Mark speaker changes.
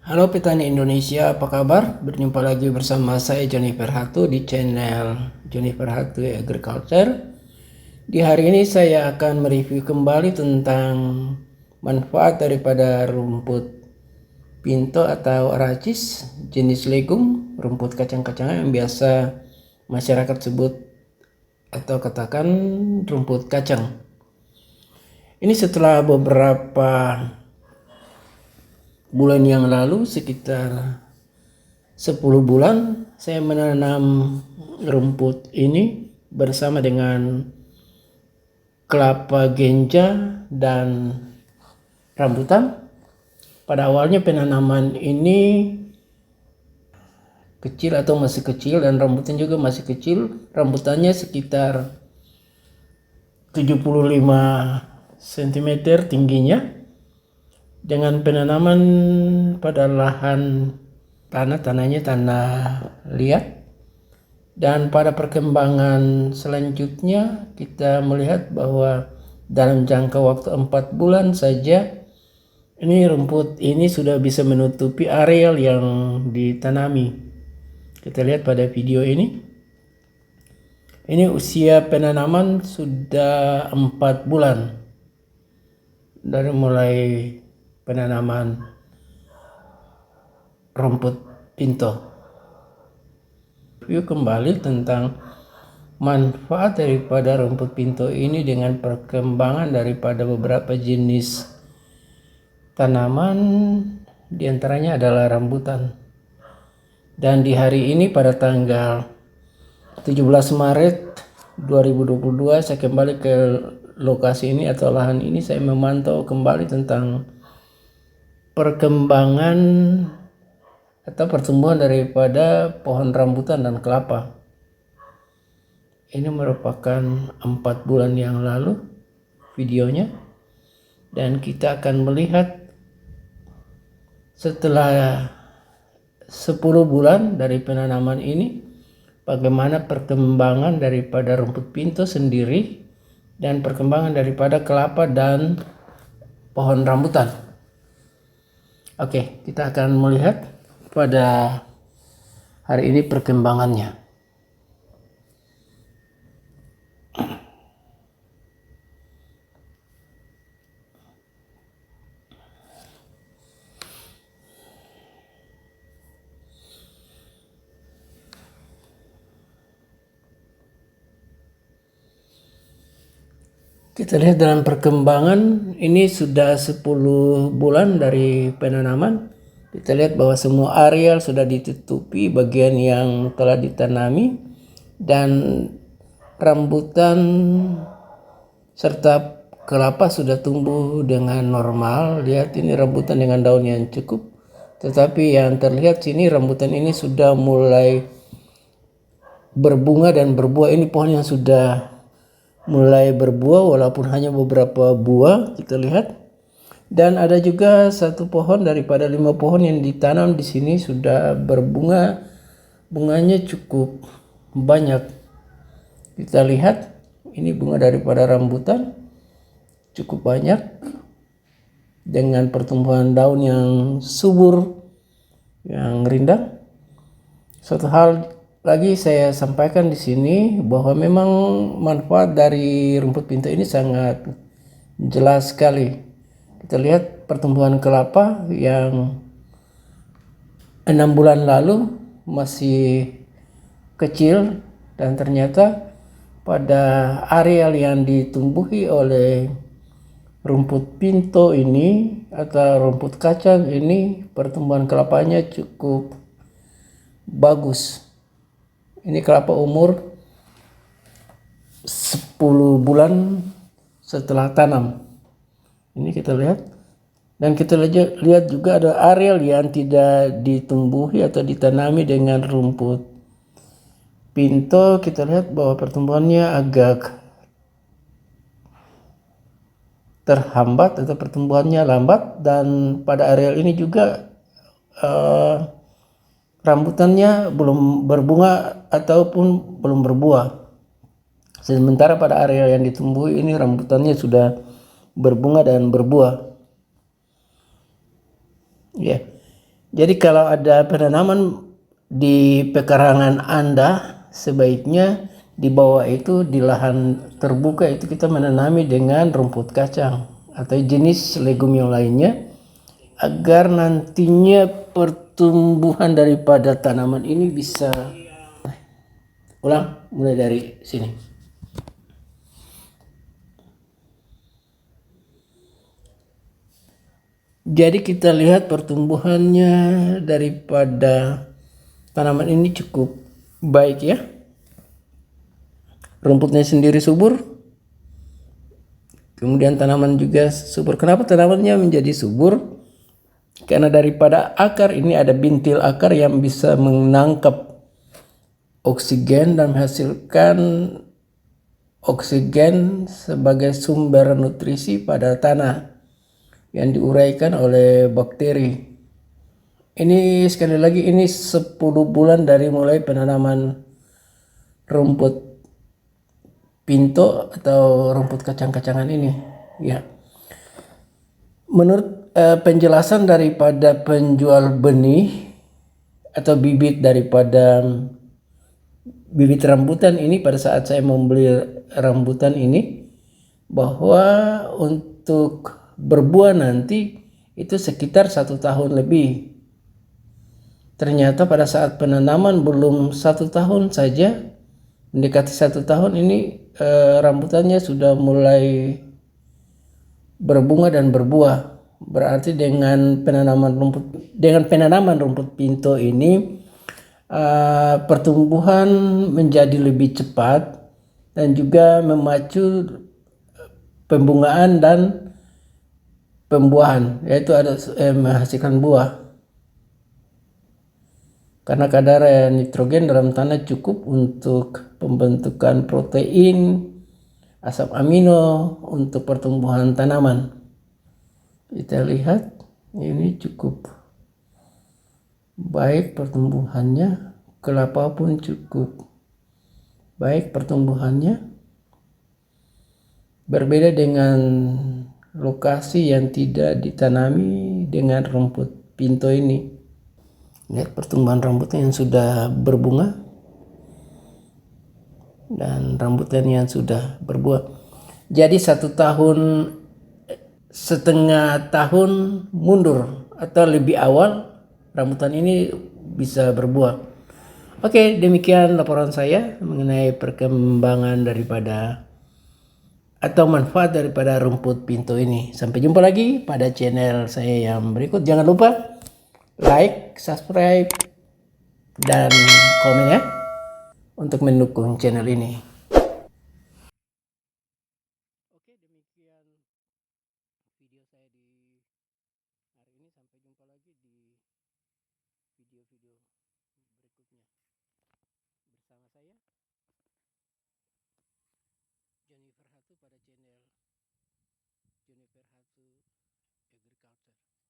Speaker 1: Halo petani Indonesia, apa kabar? Berjumpa lagi bersama saya Joni Perhatu di channel Joni Perhatu Agriculture. Di hari ini saya akan mereview kembali tentang manfaat daripada rumput pinto atau aracis, jenis legum, rumput kacang-kacangan yang biasa masyarakat sebut atau katakan rumput kacang. Ini setelah beberapa bulan yang lalu, sekitar 10 bulan, saya menanam rumput ini bersama dengan kelapa genja dan rambutan. Pada awalnya penanaman ini kecil atau masih kecil dan rambutan juga masih kecil. Rambutannya sekitar 75 cm tingginya, dengan penanaman pada lahan tanahnya tanah liat. Dan pada perkembangan selanjutnya kita melihat bahwa dalam jangka waktu 4 bulan saja ini rumput ini sudah bisa menutupi areal yang ditanami. Kita lihat pada video ini. Ini usia penanaman sudah 4 bulan dari mulai penanaman rumput pinto. Review kembali tentang manfaat daripada rumput pinto ini dengan perkembangan daripada beberapa jenis tanaman, diantaranya adalah rambutan. Dan di hari ini pada tanggal 17 Maret 2022 saya kembali ke lokasi ini atau lahan ini. Saya memantau kembali tentang perkembangan atau pertumbuhan daripada pohon rambutan dan kelapa. Ini merupakan 4 bulan yang lalu videonya, dan kita akan melihat setelah 10 bulan dari penanaman ini bagaimana perkembangan daripada rumput pinto sendiri dan perkembangan daripada kelapa dan pohon rambutan. Oke, kita akan melihat pada hari ini perkembangannya. Kita lihat dalam perkembangan ini sudah 10 bulan dari penanaman. Kita lihat bahwa semua areal sudah ditutupi bagian yang telah ditanami, dan rambutan serta kelapa sudah tumbuh dengan normal. Lihat ini rambutan dengan daun yang cukup. Tetapi yang terlihat sini rambutan ini sudah mulai berbunga dan berbuah. Ini pohon yang sudah mulai berbuah walaupun hanya beberapa buah kita lihat. Dan ada juga satu pohon daripada 5 pohon yang ditanam di sini sudah berbunga. Bunganya cukup banyak. Kita lihat ini bunga daripada rambutan cukup banyak dengan pertumbuhan daun yang subur, yang rindang. Suatu hal lagi saya sampaikan di sini bahwa memang manfaat dari rumput pinto ini sangat jelas sekali. Kita lihat pertumbuhan kelapa yang 6 bulan lalu masih kecil, dan ternyata pada areal yang ditumbuhi oleh rumput pinto ini atau rumput kacang ini pertumbuhan kelapanya cukup bagus. Ini kelapa umur 10 bulan setelah tanam. Ini kita lihat. Dan kita lihat juga ada areal yang tidak ditumbuhi atau ditanami dengan rumput pinto. Kita lihat bahwa pertumbuhannya agak terhambat atau pertumbuhannya lambat. Dan pada areal ini juga rambutannya belum berbunga ataupun belum berbuah. Sementara pada area yang ditumbuhi ini rambutannya sudah berbunga dan berbuah. Ya. Jadi kalau ada penanaman di pekarangan Anda, sebaiknya di bawah itu di lahan terbuka itu kita menanami dengan rumput kacang atau jenis legum yang lainnya, agar nantinya pertumbuhan daripada tanaman ini bisa ulang mulai dari sini. Jadi kita lihat pertumbuhannya daripada tanaman ini cukup baik ya. Rumputnya sendiri subur. Kemudian tanaman juga subur. Kenapa tanamannya menjadi subur? Karena daripada akar ini ada bintil akar yang bisa menangkap oksigen dan menghasilkan oksigen sebagai sumber nutrisi pada tanah yang diuraikan oleh bakteri. Ini sekali lagi ini 10 bulan dari mulai penanaman rumput pinto atau rumput kacang-kacangan ini ya. Menurut penjelasan daripada penjual benih atau bibit daripada bibit rambutan ini pada saat saya membeli rambutan ini, bahwa untuk berbuah nanti itu sekitar 1 tahun lebih. Ternyata pada saat penanaman belum 1 tahun saja, mendekati 1 tahun ini rambutannya sudah mulai berbunga dan berbuah. Berarti dengan penanaman rumput pinto ini pertumbuhan menjadi lebih cepat dan juga memacu pembungaan dan pembuahan, yaitu ada menghasilkan buah. Karena kadar nitrogen dalam tanah cukup untuk pembentukan protein, asam amino untuk pertumbuhan tanaman. Kita lihat ini cukup baik pertumbuhannya, kelapa pun cukup baik pertumbuhannya. Berbeda dengan lokasi yang tidak ditanami dengan rumput pinto ini. Lihat pertumbuhan rambutan yang sudah berbunga dan rambutan yang sudah berbuah. Jadi 1,5 tahun mundur atau lebih awal rambutan ini bisa berbuah. Oke, demikian laporan saya mengenai perkembangan daripada atau manfaat daripada rumput pinto ini. Sampai jumpa lagi pada channel saya yang berikut. Jangan lupa like, subscribe, dan komen ya untuk mendukung channel ini. Oke, demikian video saya di hari ini. Sampai jumpa lagi di video-video berikutnya bersama saya Jennifer Hatu pada channel Jennifer Hatu Agriculture.